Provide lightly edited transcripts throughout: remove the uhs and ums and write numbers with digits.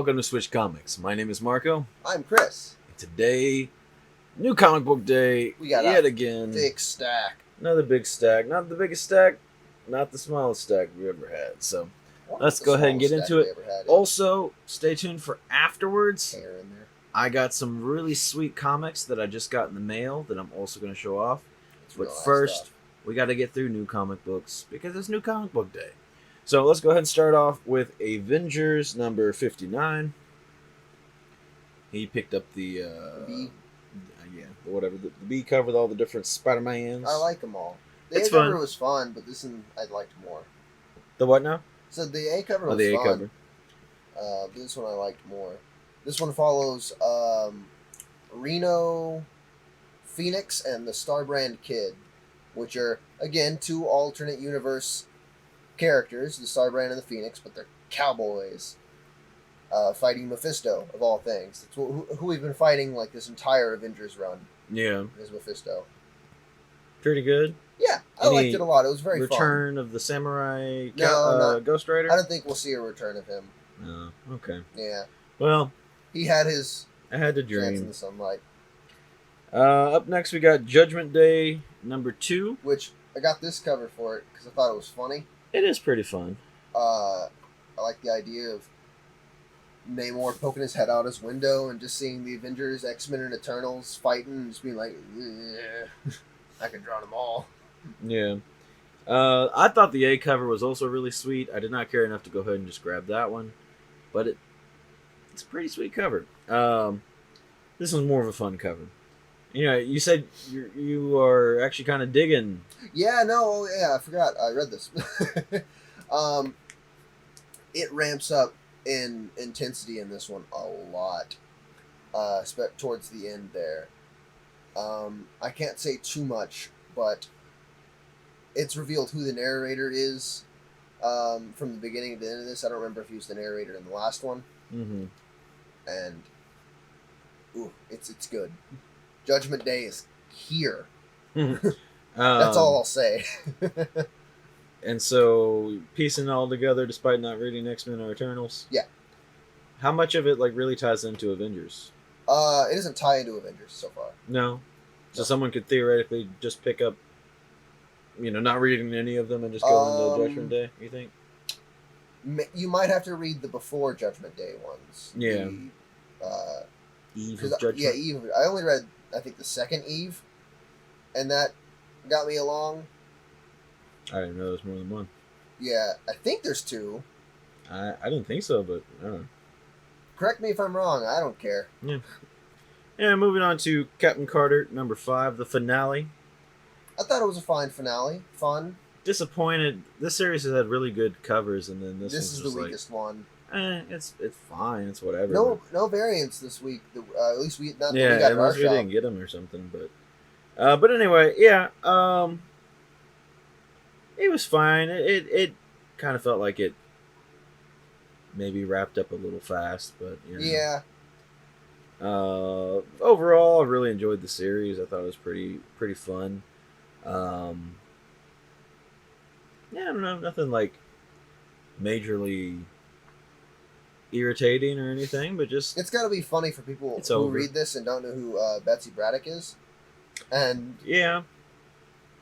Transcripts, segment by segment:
welcome to Switch Comics. My name is Marco. I'm Chris. And today, new comic book day We got yet a again. Big stack. Another big stack. Not the biggest stack, not the smallest stack we ever had. So let's go ahead and get into it. Also, stay tuned for afterwards. Hair in there. I got some really sweet comics that I just got in the mail that I'm also going to show off. But first, we got to get through new comic books because it's new comic book day. So let's go ahead and start off with Avengers number 59. He picked up the B. The B cover with all the different Spider-Mans. I like them all. The It's A cover fun. was fun, but this one I liked more. The what now? So the A cover was The A fun. cover. This one I liked more. This one follows Reno, Phoenix, and the Starbrand Kid, which are, again, two alternate universe characters, the Starbrand and the Phoenix, but they're cowboys fighting Mephisto, of all things. That's who we've been fighting like this entire Avengers run, Yeah. is Mephisto. Pretty good. Yeah, I liked it a lot. It was very fun. Return of the Samurai Ghost Rider? I don't think we'll see a return of him. Oh, okay. Yeah. Well, He had his I had to chance in dream. the sunlight, Up next, we got Judgment Day number 2. which I got this cover for it because I thought it was funny. It is pretty fun. I like the idea of Namor poking his head out his window and just seeing the Avengers, X-Men, and Eternals fighting and just being like, I can draw them all. Yeah. I thought the A cover was also really sweet. I did not care enough to go ahead and just grab that one. But it's a pretty sweet cover. This one's more of a fun cover. You know, you said you are actually kind of digging. Yeah, no, yeah, I forgot. I read this. It ramps up in intensity in this one a lot, towards the end there. I can't say too much, but it's revealed who the narrator is from the beginning to the end of this. I don't remember if he was the narrator in the last one. Mm-hmm. And it's good. Judgment Day is here. That's all I'll say. And so, piecing it all together despite not reading X-Men or Eternals? Yeah. How much of it really ties into Avengers? It doesn't tie into Avengers so far. No? So someone could theoretically just pick up, not reading any of them and just go into Judgment Day, you think? You might have to read the before Judgment Day ones. Yeah. Eve of Judgment? Yeah, Eve. I only read, I think, the second Eve, and that got me along. I didn't know there was more than one. Yeah, I think there's two. I didn't think so, but I don't know. Correct me if I'm wrong. I don't care. Yeah. Yeah, moving on to Captain Carter, number 5, the finale. I thought it was a fine finale. Fun. Disappointed. This series has had really good covers, and then this is the weakest one. It's fine. It's whatever. No variants this week. At least we got unless we didn't get them or something. But anyway, yeah. It was fine. It kind of felt like it maybe wrapped up a little fast, but yeah. Overall, I really enjoyed the series. I thought it was pretty fun. Yeah, I don't know, nothing like majorly irritating or anything, but just it's got to be funny for people who read this and don't know who Betsy Braddock is. And yeah,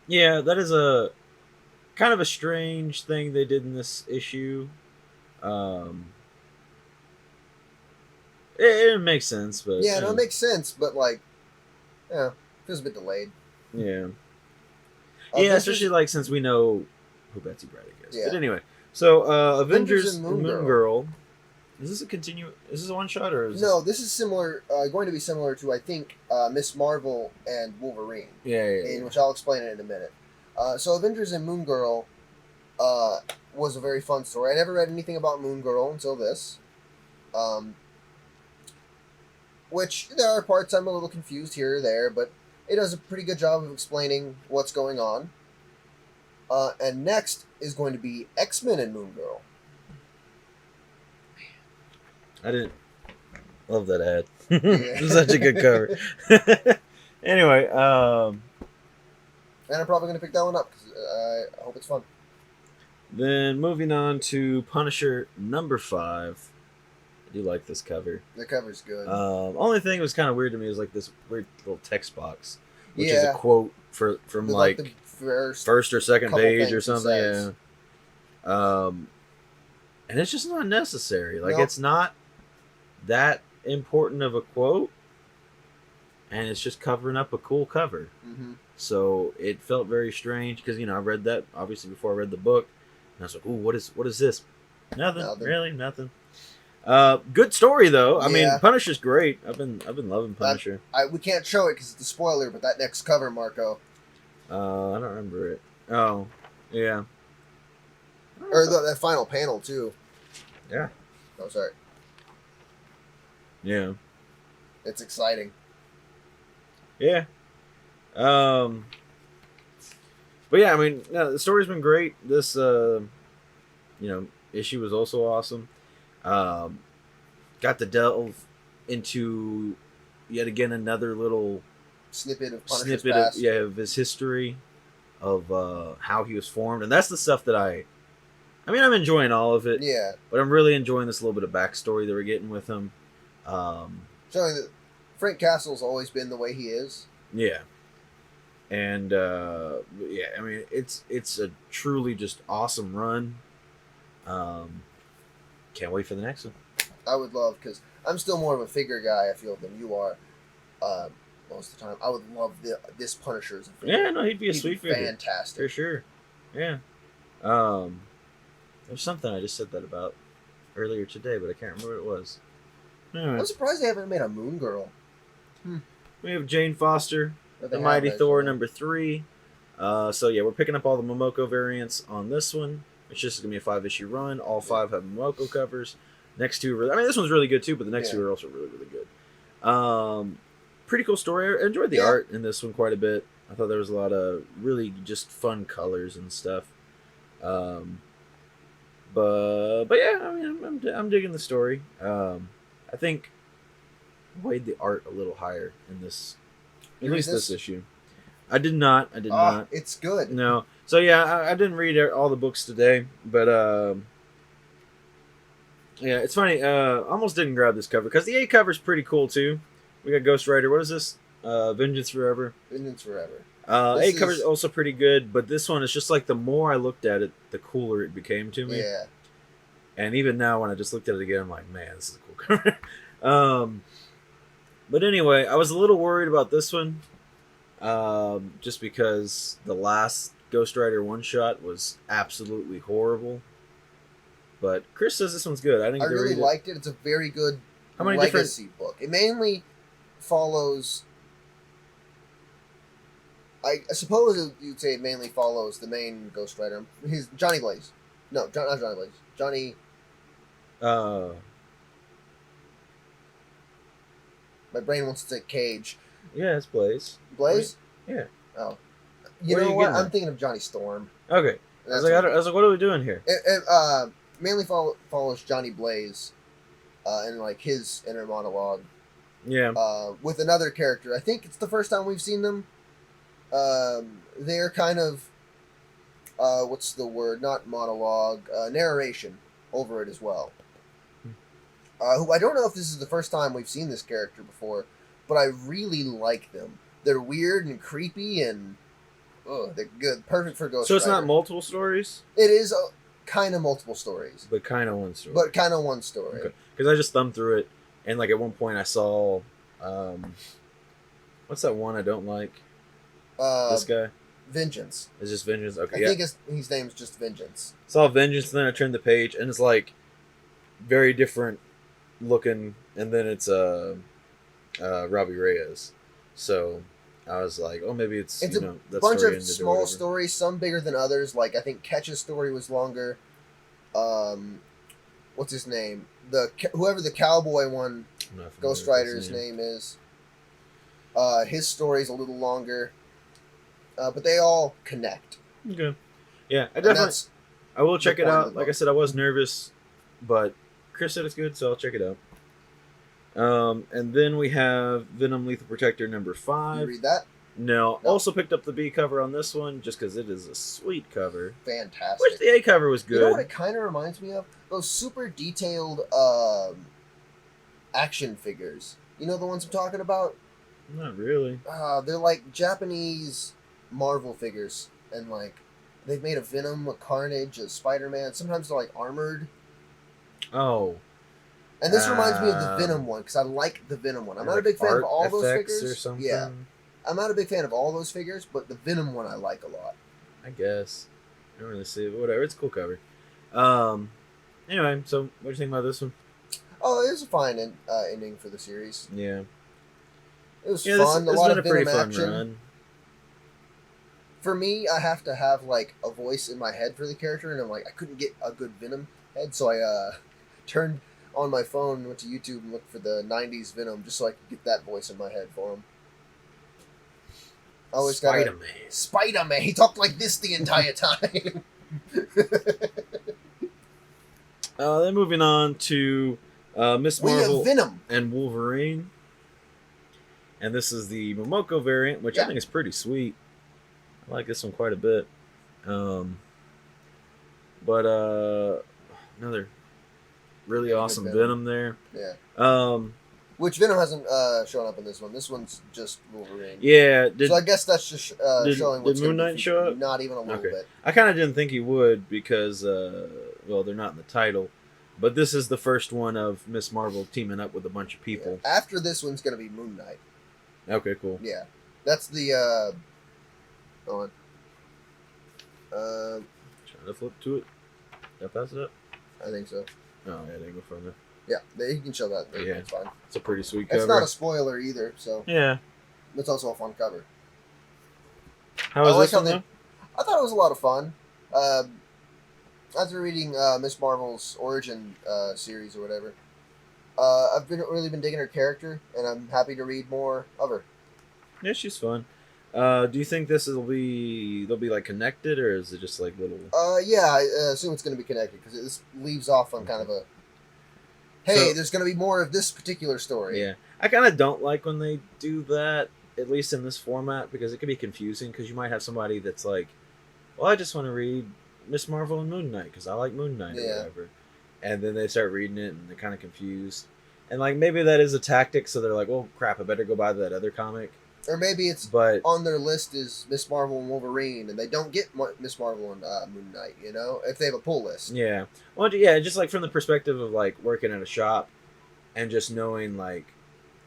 that is a kind of a strange thing they did in this issue. It makes sense, but yeah, no, it makes sense, but it feels a bit delayed. Yeah. Yeah, especially since we know who Betsy Braddock is. Yeah. But anyway, so Avengers and Moon Girl. Is this Is this a one shot or is no? This is similar. Going to be similar to, I think, Miss Marvel and Wolverine. Yeah. Which I'll explain it in a minute. So Avengers and Moon Girl was a very fun story. I never read anything about Moon Girl until this. Which there are parts I'm a little confused here or there, but it does a pretty good job of explaining what's going on. And next is going to be X-Men and Moon Girl. I didn't love that ad. It's such a good cover. Anyway, and I'm probably going to pick that one up because I hope it's fun. Then moving on to Punisher number 5. I do like this cover. The cover's good. Only thing that was kind of weird to me is like this weird little text box, which is Yeah. a quote from The, like the first or second couple page things or he something. says. Yeah. And it's just not necessary. Like Nope. it's not that important of a quote, and it's just covering up a cool cover. Mm-hmm. So it felt very strange because I read that obviously before I read the book, and I was like, "Ooh, what is this?" Nothing. Really, nothing. Good story though. I mean, Punisher's great. I've been loving Punisher. We can't show it because it's a spoiler, but that next cover, Marco. I don't remember it. Oh, yeah. Or that final panel too. Yeah. Oh, sorry. Yeah. It's exciting. Yeah. But yeah, I mean, no, the story's been great. This, issue was also awesome. Got to delve into yet again another little snippet of Punisher's past. of his history, of how he was formed, and that's the stuff that I'm enjoying all of it. Yeah. But I'm really enjoying this little bit of backstory that we're getting with him. Showing that Frank Castle's always been the way he is. Yeah. And it's a truly just awesome run. Can't wait for the next one. I would love, because I'm still more of a figure guy, I feel, than you are. Most of the time, I would love this Punisher as a figure. Yeah, no, he'd be a sweet figure. Fantastic. For sure. Yeah. There's something I just said that about earlier today, but I can't remember what it was. Anyway. I'm surprised they haven't made a Moon Girl. We have Jane Foster, the Mighty Thor #3. So yeah, we're picking up all the Momoko variants on this one. It's just going to be a 5-issue run. All 5 have Momoko covers. Next 2 are, this one's really good too, but the next 2 are also really, really good. Pretty cool story. I enjoyed the art in this one quite a bit. I thought there was a lot of really just fun colors and stuff. But yeah, I'm digging the story. I think I weighed the art a little higher in this, at least this issue. I did not. It's good. No. So yeah, I didn't read all the books today, but yeah, it's funny. Almost didn't grab this cover because the A cover's pretty cool too. We got Ghost Rider. What is this? Vengeance Forever. Vengeance Forever. A cover's also pretty good, but this one is just like the more I looked at it, the cooler it became to me. Yeah. And even now, when I just looked at it again, I'm like, man, this is a cool cover. But anyway, I was a little worried about this one, just because the last Ghost Rider one-shot was absolutely horrible. But Chris says this one's good. I really liked it. It's a very good legacy book. It mainly follows... I suppose you'd say it mainly follows the main Ghost Rider. He's Johnny Blaze. No, not Johnny Blaze. Johnny... My brain wants to say Cage. Yeah, it's Blaze. Blaze? Yeah. Oh. You know what? I'm thinking of Johnny Storm. Okay. I was like, what are we doing here? It mainly follows Johnny Blaze and like his inner monologue. Yeah. With another character. I think it's the first time we've seen them. They're kind of what's the word? Not monologue. Narration over it as well. Who I don't know if this is the first time we've seen this character before, but I really like them. They're weird and creepy and they're good. Perfect for Ghost Rider. So it's not multiple stories? It is kind of multiple stories. But kind of one story. Okay. Because I just thumbed through it, and like at one point I saw... what's that one I don't like? This guy? Vengeance. Is just Vengeance? Okay, I think his name's just Vengeance. Saw Vengeance, and then I turned the page, and it's like very different looking, and then it's Robbie Reyes. So I was like, oh, maybe it's a bunch of small stories, some bigger than others. Like I think Ketch's story was longer. What's his name? Whoever the cowboy one, Ghost Rider's name is. His story's a little longer, but they all connect. Okay. Yeah, I will check it out. Like I said, I was nervous, but Chris said it's good, so I'll check it out. And then we have Venom Lethal Protector #5. You read that? No. Also picked up the B cover on this one, just because it is a sweet cover. Fantastic. Which the A cover was good. You know what it kind of reminds me of? Those super detailed action figures. You know the ones I'm talking about? Not really. They're like Japanese Marvel figures, and like they've made a Venom, a Carnage, a Spider-Man. Sometimes they're like armored. Oh. And this reminds me of the Venom one because I like the Venom one. I'm not a big fan of all those figures. Or something? Yeah, I'm not a big fan of all those figures, but the Venom one I like a lot. I guess. I don't really see it, but whatever. It's a cool cover. Anyway, so what do you think about this one? Oh, it was a fine ending for the series. Yeah. It was fun. A lot of Venom action. Run. For me, I have to have like a voice in my head for the character, and I'm like, I couldn't get a good Venom head, so I turned on my phone, went to YouTube, and looked for the '90s Venom just so I could get that voice in my head for him. I always Spider-Man. Spider-Man. He talked like this the entire time. Then moving on to Miss Marvel Venom and Wolverine. And this is the Momoko variant, which I think is pretty sweet. I like this one quite a bit. But another really awesome Venom there. Yeah. Which Venom hasn't shown up in this one. This one's just Wolverine. Yeah. So I guess that's just showing what's Did Moon Knight show up? Not even a little bit. I kind of didn't think he would because, well, they're not in the title. But this is the first one of Miss Marvel teaming up with a bunch of people. Yeah. After this one's going to be Moon Knight. Okay, cool. Yeah. That's the... Hold on. Trying to flip to it. Did I pass it up? I think so. Oh, yeah, they go further. Yeah, you can show that. Yeah, it's fine. It's a pretty sweet cover. It's not a spoiler either, so... Yeah. It's also a fun cover. How was this one, though? I thought it was a lot of fun. After reading Miss Marvel's origin series or whatever, I've really been digging her character, and I'm happy to read more of her. Yeah, she's fun. Do you think they'll be like connected, or is it just like little? Yeah, I assume it's going to be connected because this leaves off on kind of a. Hey, there's going to be more of this particular story. Yeah, I kind of don't like when they do that, at least in this format, because it can be confusing. Because you might have somebody that's like, "Well, I just want to read Miss Marvel and Moon Knight because I like Moon Knight or whatever," and then they start reading it and they're kind of confused. And like maybe that is a tactic, so they're like, "Well, crap, I better go buy that other comic." Or maybe it's on their list is Miss Marvel and Wolverine, and they don't get Miss Marvel and Moon Knight, you know, if they have a pull list. Yeah. Well, yeah, just like from the perspective of like working at a shop and just knowing like,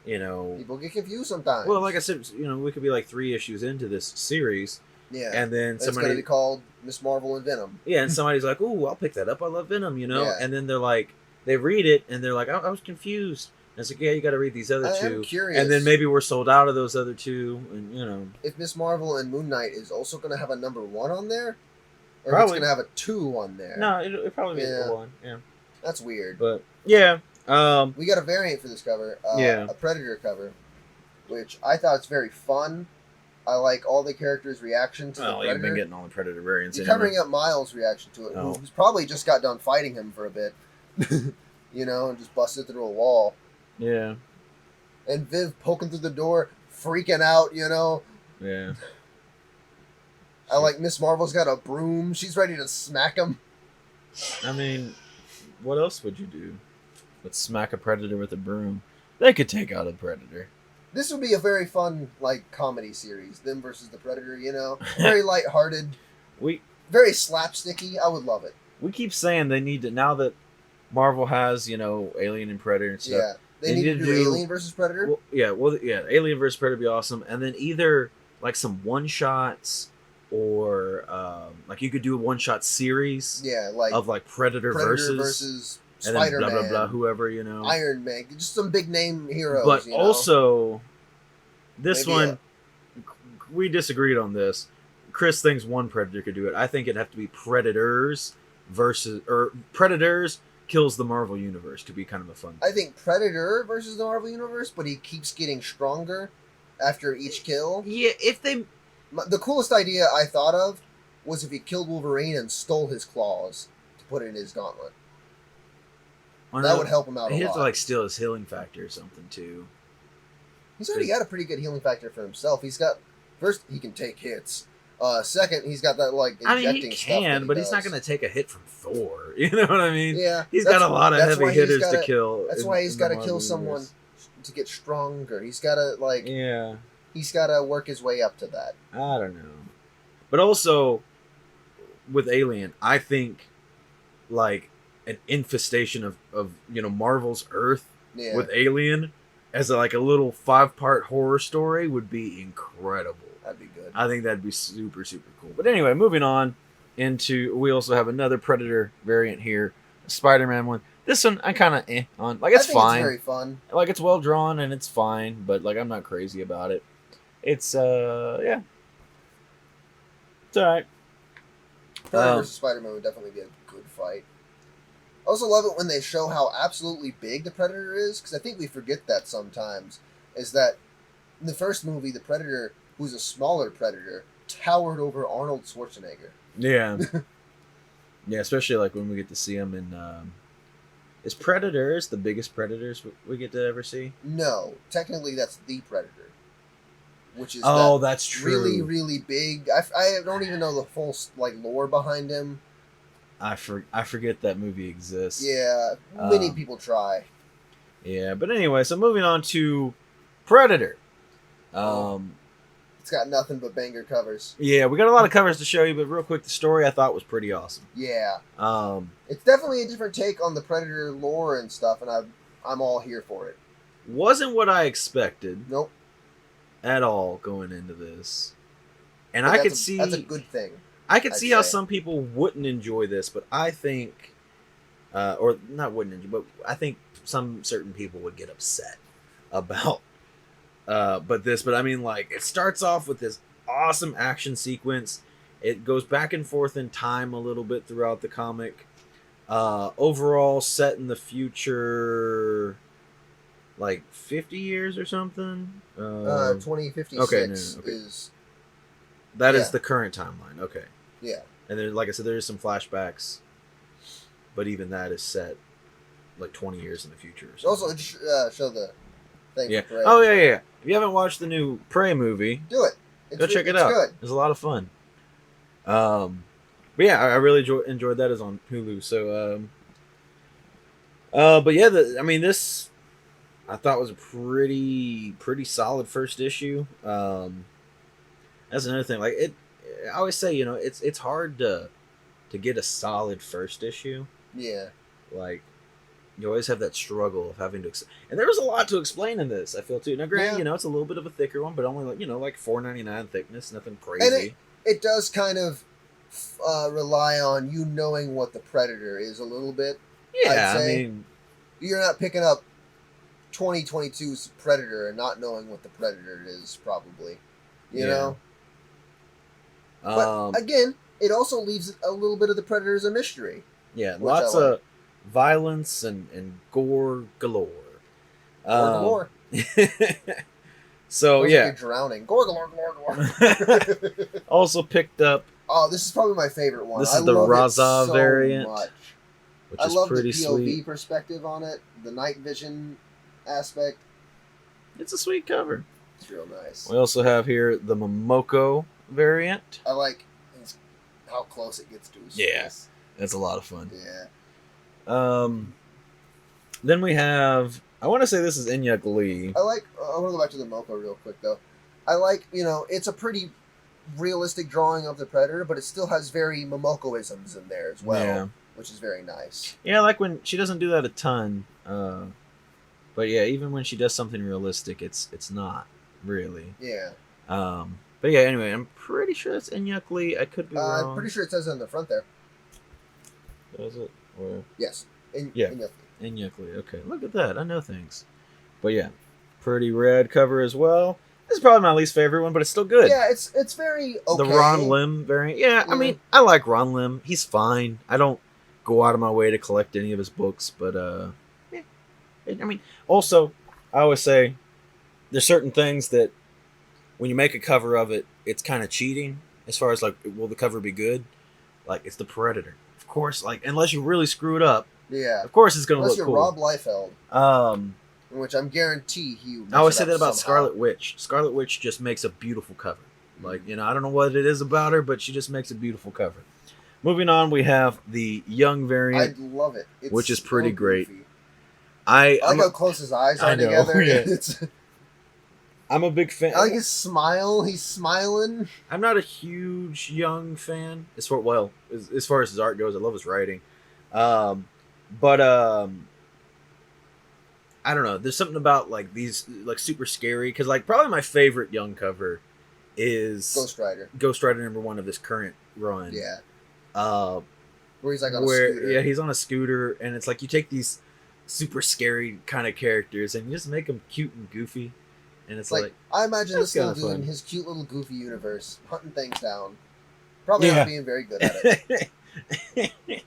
you know... People get confused sometimes. Well, like I said, you know, we could be like 3 issues into this series. Yeah. And then somebody... It's going to be called Miss Marvel and Venom. Yeah, and somebody's like, "Ooh, I'll pick that up. I love Venom," you know? Yeah. And then they're like, they read it and they're like, I was confused. And it's like, yeah, you got to read these other two. I'm curious. And then maybe we're sold out of those other two, and you know. If Miss Marvel and Moon Knight is also going to have a number 1 on there, or probably. If it's going to have a 2 on there. No, it'll probably be a 1. Yeah. That's weird. But yeah, we got a variant for this cover. A Predator cover, which I thought it's very fun. I like all the characters' reaction to the Predator. You've been getting all the Predator variants. You're covering up Miles' reaction to it, who's probably just got done fighting him for a bit, you know, and just busted through a wall. Yeah. And Viv poking through the door, freaking out, you know. Yeah. I like Miss Marvel's got a broom. She's ready to smack him. I mean, what else would you do? But smack a Predator with a broom. They could take out a Predator. This would be a very fun, like, comedy series. Them versus the Predator, you know? Very lighthearted. Very slapsticky. I would love it. We keep saying they need to, now that Marvel has, you know, Alien and Predator and stuff. Yeah. They need to do Alien versus Predator? Well, Alien versus Predator would be awesome. And then either, like, some one-shots or, like, you could do a one-shot series. Yeah, like... Of, like, Predator versus Spider-Man. And then blah, blah, blah, whoever, you know. Iron Man. Just some big-name heroes, But you know? also, this one, we disagreed on this. Chris thinks one Predator could do it. I think it'd have to be Predators kills the Marvel Universe to be kind of a fun thing. I think Predator versus the Marvel Universe, but he keeps getting stronger after each kill. Yeah, if they... The coolest idea I thought of was if he killed Wolverine and stole his claws to put in his gauntlet. That would help him out a lot. He'd have to, like, steal his healing factor or something, too. He's already got a pretty good healing factor for himself. He's got... First, he can take hits. Second, he's got that like I injecting mean, he stuff. can, but does. he's not going to take a hit from Thor. You know what I mean? Yeah, he's got a lot of heavy hitters to kill. That's why he's got to kill someone to get stronger. He's got to he's got to work his way up to that. I don't know, but also with Alien, I think like an infestation of Marvel's Earth with Alien as a little 5-part horror story would be incredible. That'd be good. I think that'd be super, super cool. But anyway, moving on into, we also have another Predator variant here, a Spider-Man one. This one I kind of on. Like, it's fine. It's very fun. Like, it's well drawn and it's fine, but like I'm not crazy about it. It's yeah, it's all right. Predator versus Spider-Man would definitely be a good fight. I also love it when they show how absolutely big the Predator is, because I think we forget that sometimes. Is that in the first movie, the Predator, who's a smaller Predator, towered over Arnold Schwarzenegger. Yeah. Yeah, especially like when we get to see him in. Is Predators the biggest Predators we get to ever see? No, technically that's the Predator, which is that's true. Really, really big. I don't even know the full lore behind him. I forget that movie exists. Yeah, many people try. Yeah, but anyway, so moving on to Predator. It's got nothing but banger covers. Yeah, we got a lot of covers to show you, but real quick, the story I thought was pretty awesome. Yeah. It's definitely a different take on the Predator lore and stuff, and I'm all here for it. Wasn't what I expected. Nope. At all going into this. And but I could see... That's a good thing. I could see how some people wouldn't enjoy this, but I think... or not wouldn't enjoy, but I think some certain people would get upset about... But I mean, like, it starts off with this awesome action sequence. It goes back and forth in time a little bit throughout the comic. Overall, set in the future, like 50 years or something. 2056 is. That is the current timeline. Okay. Yeah. And then, like I said, there is some flashbacks, but even that is set like 20 years in the future. Or also, show the thing. Yeah. Oh yeah. If you haven't watched the new Prey movie, do it. Go check it out. Good. It's a lot of fun. But yeah, I really enjoyed that. It's on Hulu. So, but yeah, this I thought was a pretty solid first issue. That's another thing. Like I always say, it's hard to get a solid first issue. Yeah. Like, you always have that struggle of having to, and there was a lot to explain in this. I feel too. Now, granted, it's a little bit of a thicker one, but only like $4.99 thickness, nothing crazy. And it does kind of rely on you knowing what the Predator is a little bit. Yeah, I mean, you're not picking up 2022's Predator and not knowing what the Predator is, probably. You know. But again, it also leaves a little bit of the Predator as a mystery. Yeah, lots of violence and gore galore. Gore galore. So yeah, like you're drowning. Gore galore. Also picked up. Oh, this is probably my favorite one. This is the Raza variant, which I love the POV perspective on it, the night vision aspect. It's a sweet cover. It's real nice. We also have here the Momoko variant. I like how close it gets to his face. That's a lot of fun. Yeah. Then we have, I want to say this is Inyuk Lee. I want to go back to the Moko real quick, though. I like, it's a pretty realistic drawing of the Predator, but it still has very Momoko-isms in there as well, which is very nice. Yeah, I like when she doesn't do that a ton. But yeah, even when she does something realistic, it's not really. Yeah. But yeah, anyway, I'm pretty sure it's Inyuk Lee. I could be wrong. I'm pretty sure it says it on the front there. Does it? Or... Yes. Inyuk Lee. Okay, look at that. I know things. But yeah, pretty rad cover as well. This is probably my least favorite one, but it's still good. Yeah, it's very okay. The Ron Lim variant. Yeah, I mean, I like Ron Lim. He's fine. I don't go out of my way to collect any of his books, but yeah. I mean, also, I always say there's certain things that when you make a cover of it, it's kind of cheating as far as like, will the cover be good? Like, it's the Predator. Of course, like, unless you really screw it up. Yeah. Of course it's going to look cool. Unless you're Rob Liefeld. Which I'm guarantee he. I always say that about Scarlet Witch. Scarlet Witch just makes a beautiful cover. Like, I don't know what it is about her, but she just makes a beautiful cover. Moving on, we have the young variant. I love it. It's which is pretty so great. goofy. I like how close his eyes are together. Yeah. It's, I'm a big fan. I like his smile. He's smiling. I'm not a huge Young fan as far as his art goes. I love his writing, but I don't know. There's something about like these like super scary because like probably my favorite Young cover is Ghost Rider #1 of this current run. Yeah. Where he's like on a scooter. Yeah, he's on a scooter, and it's like you take these super scary kind of characters and you just make them cute and goofy, and it's like I imagine this little dude in his cute little goofy universe hunting things down, probably not being very good at it.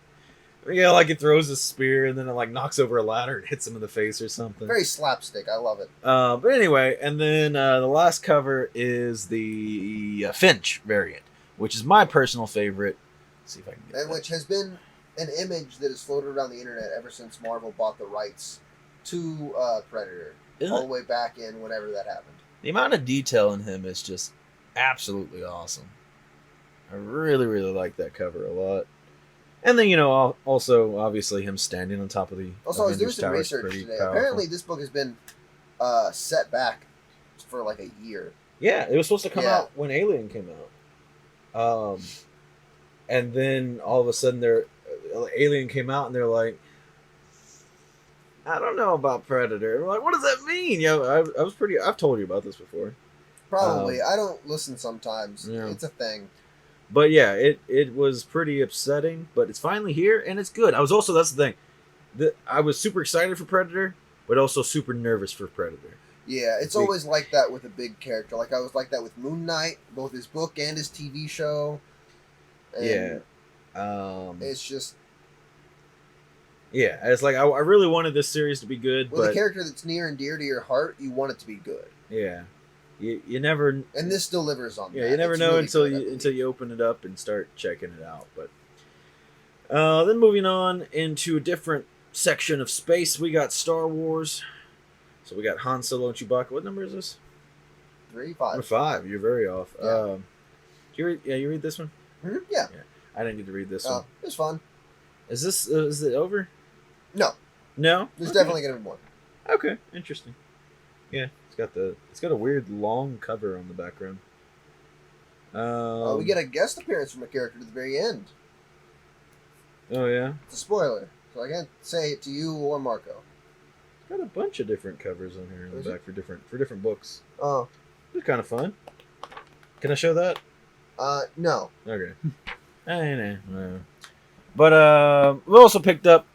Yeah, like it throws a spear and then it like knocks over a ladder and hits him in the face or something. Very slapstick. I love it. But anyway, and then the last cover is the Finch variant, which is my personal favorite. Let's see if I can get which has been an image that has floated around the internet ever since Marvel bought the rights to Predator, all the way back in whenever that happened. The amount of detail in him is just absolutely awesome. I really, really like that cover a lot. And then, also, obviously, him standing on top of the Also, I was doing some research today. Powerful. Apparently, this book has been set back for like a year. Yeah, it was supposed to come out when Alien came out. And then, all of a sudden, Alien came out, and they're like, I don't know about Predator. I'm like, what does that mean? I've told you about this before. Probably. I don't listen sometimes. Yeah. It's a thing. But yeah, it was pretty upsetting, but it's finally here and it's good. That's the thing. I was super excited for Predator, but also super nervous for Predator. Yeah, it's always like that with a big character. Like I was like that with Moon Knight, both his book and his TV show. And it's just it's like I really wanted this series to be good. With a character that's near and dear to your heart, you want it to be good. Yeah. You never, and this delivers on that. Yeah, you never know really until you open it up and start checking it out. But then moving on into a different section of space, we got Star Wars. So we got Han Solo and Chewbacca. What number is this? 5. You're very off. Yeah. You read this one? Mm-hmm. Yeah. I didn't get to read this one. It was fun. Is it over? No. No. There's definitely gonna be more. Okay, interesting. Yeah. It's got a weird long cover on the background. We get a guest appearance from a character at the very end. Oh yeah? It's a spoiler, so I can't say it to you or Marco. It's got a bunch of different covers on here in the back for different books. Oh. It's kind of fun. Can I show that? No. Okay. No. But we also picked up.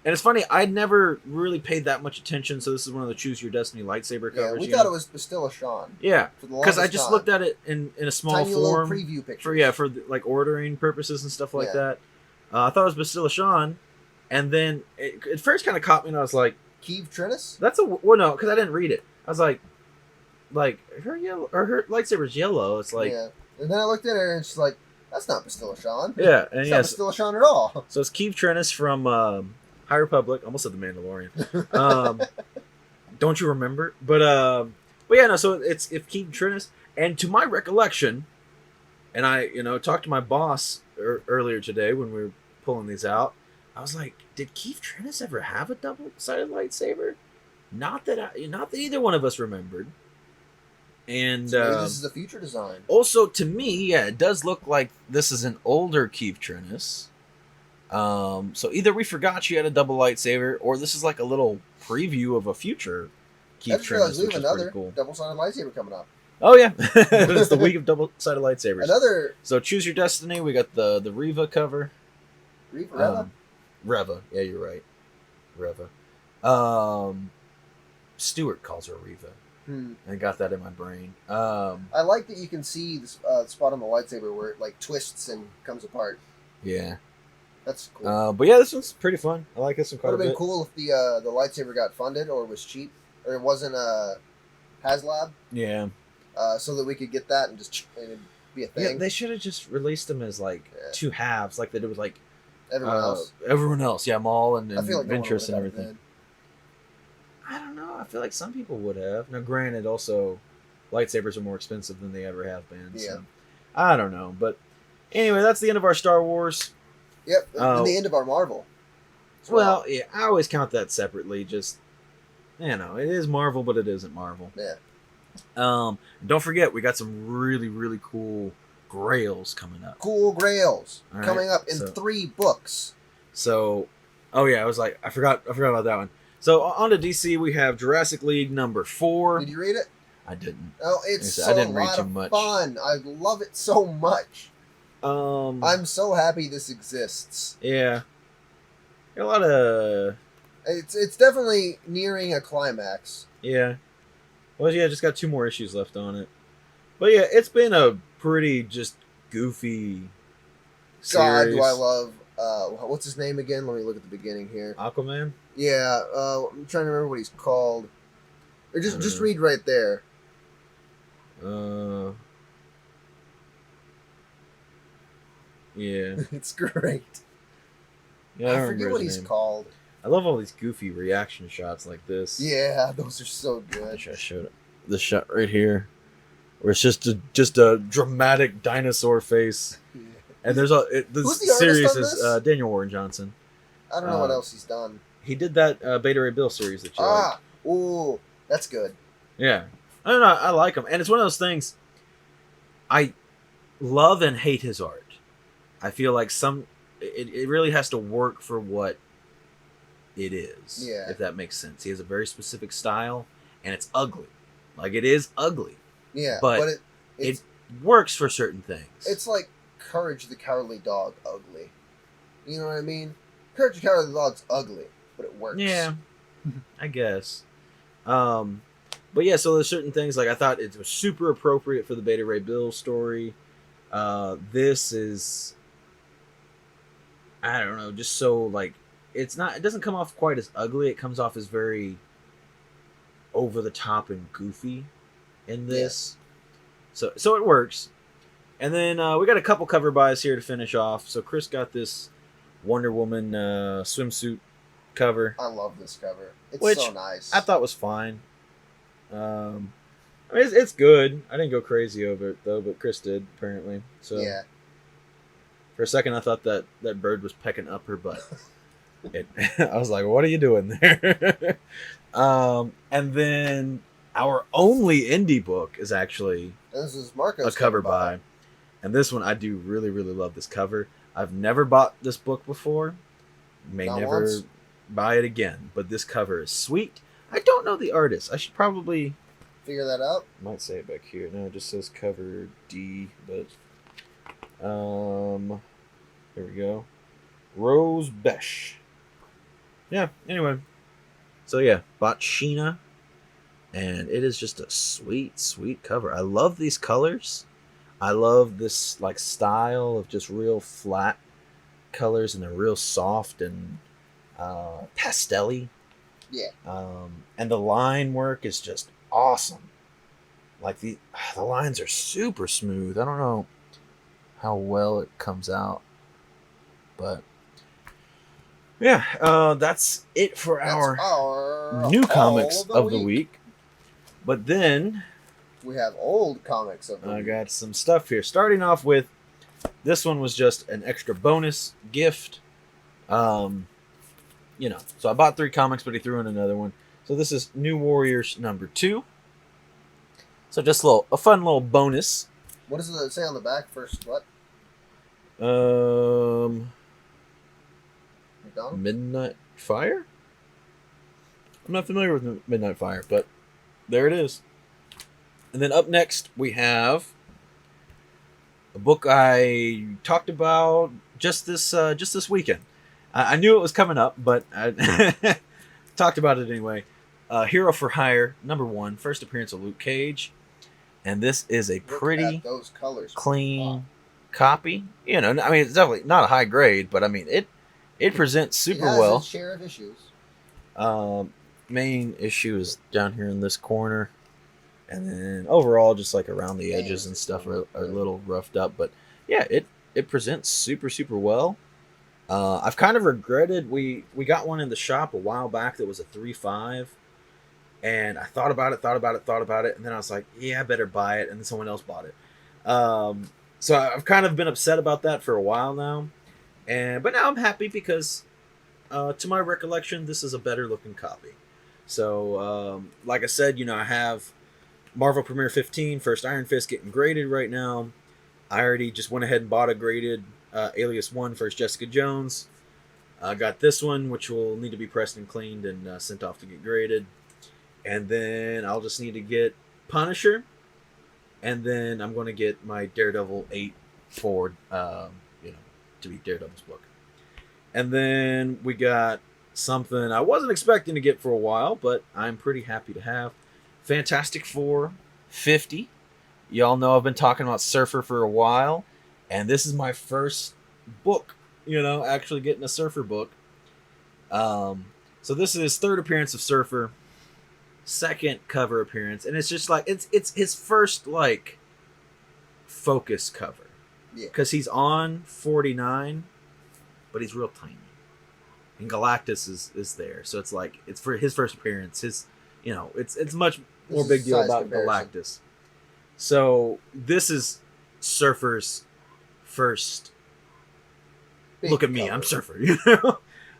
And it's funny, I'd never really paid that much attention, so this is one of the Choose Your Destiny lightsaber covers. Yeah, we thought it was Bastilla Sean. Yeah, because I just looked at it in a small tiny form. Little preview picture. For like ordering purposes and stuff like that. I thought it was Bastilla Sean, and then it first kind of caught me, and I was like, Keeve Trennis? No, because I didn't read it. I was like her lightsaber's yellow. It's like, yeah, and then I looked at her, and she's like, that's not Bastilla Sean. Yeah, and it's not Bastilla Sean at all. So it's Keeve Trennis from High Republic, almost said the Mandalorian. Don't you remember? But yeah, no. So it's Keeve Trennis, and to my recollection, and I talked to my boss earlier today when we were pulling these out. I was like, did Keeve Trennis ever have a double-sided lightsaber? Not that either one of us remembered. And so maybe this is a future design. Also, to me, it does look like this is an older Keeve Trennis. So either we forgot she had a double lightsaber, or this is like a little preview of a future Keeve Trennis, which is pretty cool. Double-sided lightsaber coming up. Oh yeah, it's the week of double-sided lightsabers. So Choose Your Destiny. We got the Reva cover. Reva. Reva. Yeah, you're right. Reva. Stuart calls her Reva. I got that in my brain. I like that you can see the spot on the lightsaber where it like twists and comes apart. Yeah. That's cool. But yeah, this one's pretty fun. I like this one quite a bit. Would have been cool if the lightsaber got funded or was cheap or it wasn't HasLab. Yeah. So that we could get that and it'd be a thing. Yeah, they should have just released them as like two halves, like they did with like everyone else. Everyone else, yeah, Maul and I feel like Ventress and everything. Then. I don't know. I feel like some people would have. Now, granted, also lightsabers are more expensive than they ever have been. Yeah. So I don't know, but anyway, that's the end of our Star Wars. Yep, and the end of our Marvel. Well, yeah, I always count that separately. Just it is Marvel, but it isn't Marvel. Yeah. Don't forget, we got some really, really cool Grails coming up. Cool Grails All right, coming up in 3 books. So, oh yeah, I forgot about that one. So on to DC, we have Jurassic League number 4. Did you read it? I didn't. Oh, it's I didn't read too much. Fun. I love it so much. I'm so happy this exists. Yeah. Got a lot of. It's definitely nearing a climax. Yeah. Well, yeah, just got 2 more issues left on it. But yeah, it's been a pretty just goofy series. God, do I love. What's his name again? Let me look at the beginning here. Aquaman? Yeah, I'm trying to remember what he's called. Or just read right there. Yeah. It's great. Yeah, I forget what he's called. I love all these goofy reaction shots like this. Yeah, those are so good. I showed it. This shot right here, where it's just a dramatic dinosaur face, yeah. And there's Who's the series artist on is this? Daniel Warren Johnson. I don't know what else he's done. He did that Beta Ray Bill series that you like. Ooh, that's good. Yeah, I don't know. I like him, and it's one of those things. I love and hate his art. I feel like it really has to work for what it is. Yeah. If that makes sense. He has a very specific style, and it's ugly. Like, it is ugly. Yeah, but it works for certain things. It's like Courage the Cowardly Dog ugly. You know what I mean? Courage the Cowardly Dog's ugly, but it works. Yeah, I guess. But yeah, so there's certain things, like, I thought it was super appropriate for the Beta Ray Bill story. This is, I don't know, just so, like, it doesn't come off quite as ugly. It comes off as very over the top and goofy in this. Yeah. So it works. And then we got a couple cover buys here to finish off. So Chris got this Wonder Woman swimsuit cover. I love this cover. It's which so nice. I thought was fine. I mean, it's good. I didn't go crazy over it though, but Chris did apparently. So yeah. For a second, I thought that bird was pecking up her butt. I was like, "What are you doing there?" And then our only indie book is actually this is Marco's a cover by, and this one I do really, really love this cover. I've never bought this book before, may Not never once. buy it again. But this cover is sweet. I don't know the artist. I should probably figure that out. Might say it back here. No, it just says cover D, but here we go. Rose Besh. Yeah, anyway. So yeah, bought Sheena, and it is just a sweet, sweet cover. I love these colors. I love this like style of just real flat colors, and they're real soft and pastel-y. Yeah. And the line work is just awesome. Like the lines are super smooth. I don't know how well it comes out, but yeah, that's it for our new comics of the week. But then we have old comics of the week. I got some stuff here. Starting off with this one was just an extra bonus gift. So I bought 3 comics, but he threw in another one. So this is New Warriors number 2. So just a fun little bonus. What does it say on the back first? What? Midnight Fire? I'm not familiar with Midnight Fire, but there it is. And then up next we have a book I talked about just this weekend. I knew it was coming up, but I talked about it anyway. Hero for Hire number 1, first appearance of Luke Cage, and this is a pretty those colors. Clean copy. I mean, it's definitely not a high grade, but I mean it presents super well. Its share of issues. Main issue is down here in this corner, and then overall just like around the edges and stuff are a little roughed up, but yeah, it presents super, super well. I've kind of regretted we got one in the shop a while back that was a 3.5, And I thought about it, and then I was like, yeah, I better buy it. And then someone else bought it. So I've kind of been upset about that for a while now, but now I'm happy because, to my recollection, this is a better looking copy. So, like I said, I have Marvel Premiere 15, First Iron Fist getting graded right now. I already just went ahead and bought a graded Alias 1 First Jessica Jones. I got this one, which will need to be pressed and cleaned and sent off to get graded. And then I'll just need to get Punisher. And then I'm going to get my Daredevil 8 for, to be Daredevil's book. And then we got something I wasn't expecting to get for a while, but I'm pretty happy to have. Fantastic Four 50. Y'all know I've been talking about Surfer for a while. And this is my first book, actually getting a Surfer book. So this is his third appearance of Surfer. Second cover appearance, and it's just like it's his first like focus cover, because he's on 49, but he's real tiny, and Galactus is there, so it's like it's for his first appearance. It's much more big deal about Galactus. So this is Surfer's first look at me, I'm Surfer.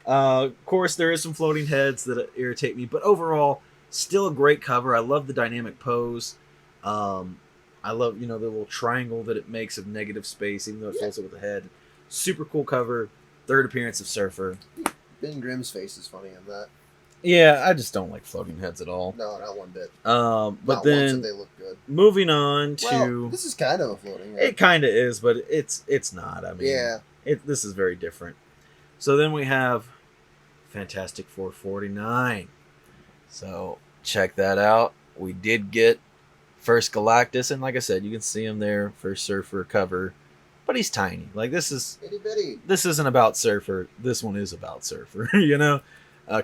Of course, there is some floating heads that irritate me, but overall, still a great cover. I love the dynamic pose. I love, the little triangle that it makes of negative space, even though it fills it with a head. Super cool cover. Third appearance of Surfer. Ben Grimm's face is funny on that. Yeah, I just don't like floating heads at all. No, not one bit. But not then once they look good. Moving on to... Well, this is kind of a floating head. It kind of is, but it's not. I mean, this is very different. So then we have Fantastic Four 49. So check that out. We did get first Galactus, and like I said, you can see him there, first Surfer cover, but he's tiny. Like this is itty bitty. This isn't about Surfer. This one is about Surfer,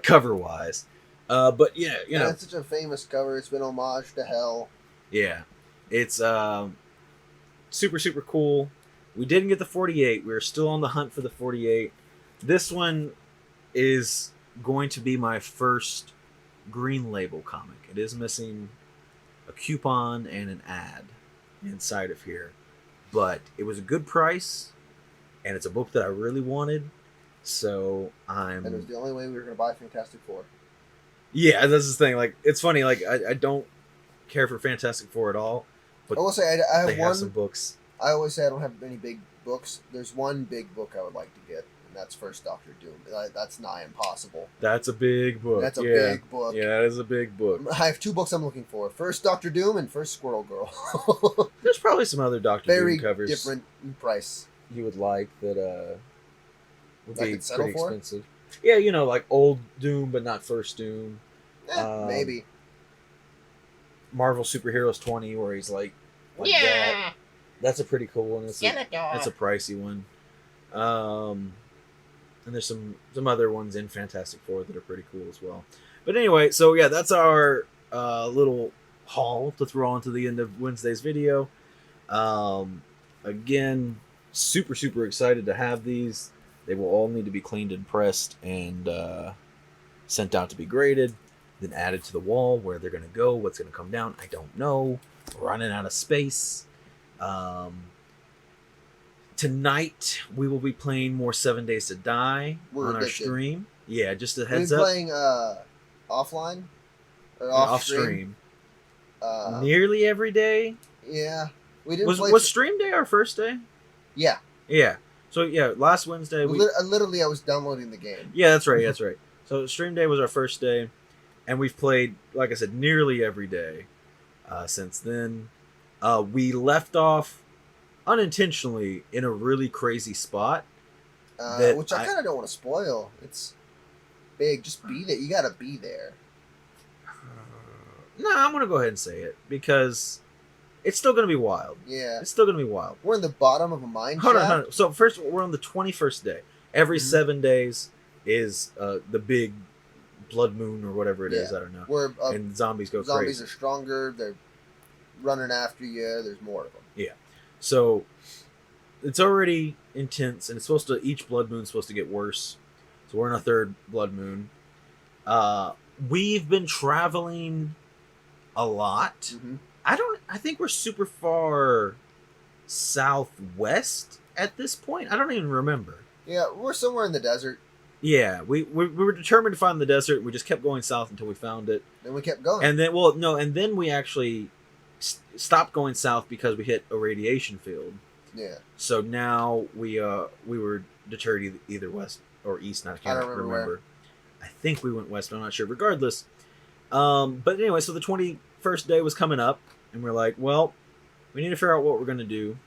cover wise. But it's such a famous cover. It's been homage to hell. Yeah, it's super super cool. We didn't get the 48. We're still on the hunt for the 48. This one is going to be my first Green Label comic. It is missing a coupon and an ad inside of here, but it was a good price, and it's a book that I really wanted. So and it was the only way we were going to buy Fantastic Four. Yeah, that's the thing. Like, it's funny. Like, I don't care for Fantastic Four at all, but I will say I have some books. I always say I don't have many big books. There's one big book I would like to get, and that's First Doctor Doom. That's nigh impossible. That's a big book. That's a big book. Yeah, that is a big book. I have two books I'm looking for. First Doctor Doom and First Squirrel Girl. There's probably some other Doctor Doom covers. Very different in price. You would like that would be pretty expensive. Yeah, like old Doom, but not First Doom. Maybe. Marvel Superheroes 20, where he's like that. That's a pretty cool one. It's a pricey one. And there's some other ones in Fantastic Four that are pretty cool as well. But anyway, so yeah, that's our little haul to throw onto the end of Wednesday's video. Again, super, super excited to have these. They will all need to be cleaned and pressed and sent out to be graded, then added to the wall. Where they're going to go, what's going to come down, I don't know. We're running out of space. Tonight we will be playing more 7 Days to Die on our stream. Yeah, just a heads up. We're playing offline or off stream. Nearly every day. Yeah, we didn't. Was stream day our first day? Yeah. Yeah. So yeah, last Wednesday literally I was downloading the game. Yeah, that's right. That's right. So stream day was our first day, and we've played, like I said, nearly every day since then. We left off unintentionally in a really crazy spot, which I kind of don't want to spoil. It's big. Just be there. You gotta be there. No, I'm gonna go ahead and say it because it's still gonna be wild. Yeah, it's still gonna be wild. We're in the bottom of a mine shaft. Hold on. So first, we're on the 21st day. Every 7 days is the big blood moon or whatever it is. I don't know. And zombies go crazy. Zombies are stronger. They're running after you. There's more of them. Yeah. So it's already intense, and it's supposed to. Each blood moon's supposed to get worse. So we're in a third blood moon. we've been traveling a lot. Mm-hmm. I think we're super far southwest at this point. I don't even remember. Yeah, we're somewhere in the desert. Yeah, we were determined to find the desert. We just kept going south until we found it. Then we kept going. And then, and then we actually stopped going south because we hit a radiation field. Yeah. So now we were deterred either west or east. I can't remember. I think we went west, but I'm not sure. Regardless, but anyway, so the 21st day was coming up, and we're like, well, we need to figure out what we're gonna do.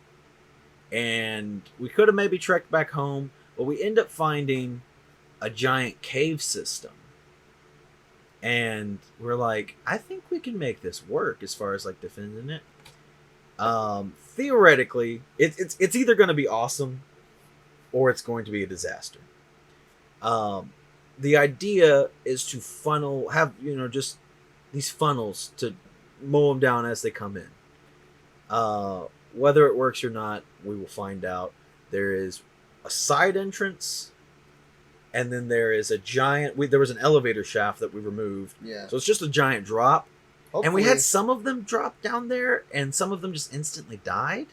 And we could have maybe trekked back home, but we end up finding a giant cave system. And we're like, I think we can make this work as far as like defending it. Theoretically, it's either going to be awesome or it's going to be a disaster. The idea is to have just these funnels to mow them down as they come in. Whether it works or not, we will find out. There is a side entrance, and then there is a giant. There was an elevator shaft that we removed. Yeah. So it's just a giant drop. Hopefully. And we had some of them drop down there, and some of them just instantly died.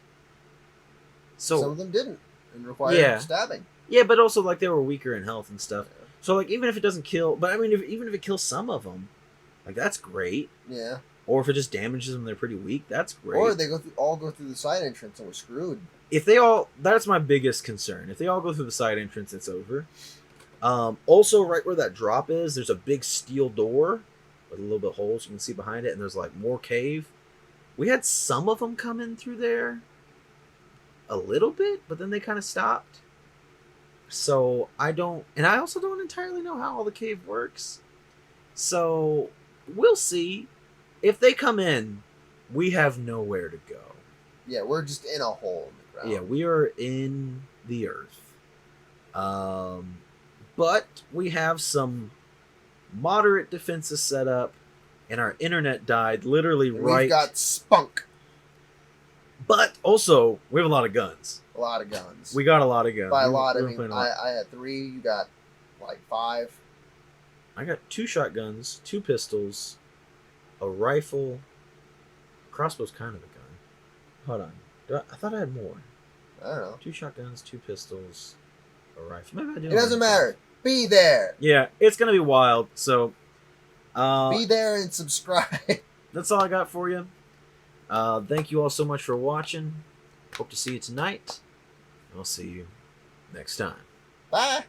So some of them didn't, and required stabbing. Yeah, but also like they were weaker in health and stuff. Yeah. So like even if it doesn't kill, but I mean even if it kills some of them, like that's great. Yeah. Or if it just damages them, they're pretty weak. That's great. Or they all go through the side entrance and we're screwed. That's my biggest concern. If they all go through the side entrance, it's over. Also, right where that drop is, there's a big steel door with a little bit of holes you can see behind it, and there's like more cave. We had some of them come in through there a little bit, but then they kind of stopped. So I also don't entirely know how all the cave works. So we'll see. If they come in, we have nowhere to go. Yeah, we're just in a hole in the ground. Yeah, we are in the earth. But we have some moderate defenses set up, and our internet died literally right. We've got spunk. But also, we have a lot of guns. A lot of guns. We got a lot of guns. By a lot, I mean, I had 3, you got like 5. I got 2 shotguns, 2 pistols, a rifle. Crossbow's kind of a gun. Hold on. I thought I had more. I don't know. 2 shotguns, 2 pistols, a rifle. Maybe I do. It doesn't matter. Be there. Yeah, it's going to be wild. So, be there and subscribe. That's all I got for you. Thank you all so much for watching. Hope to see you tonight. I'll see you next time. Bye.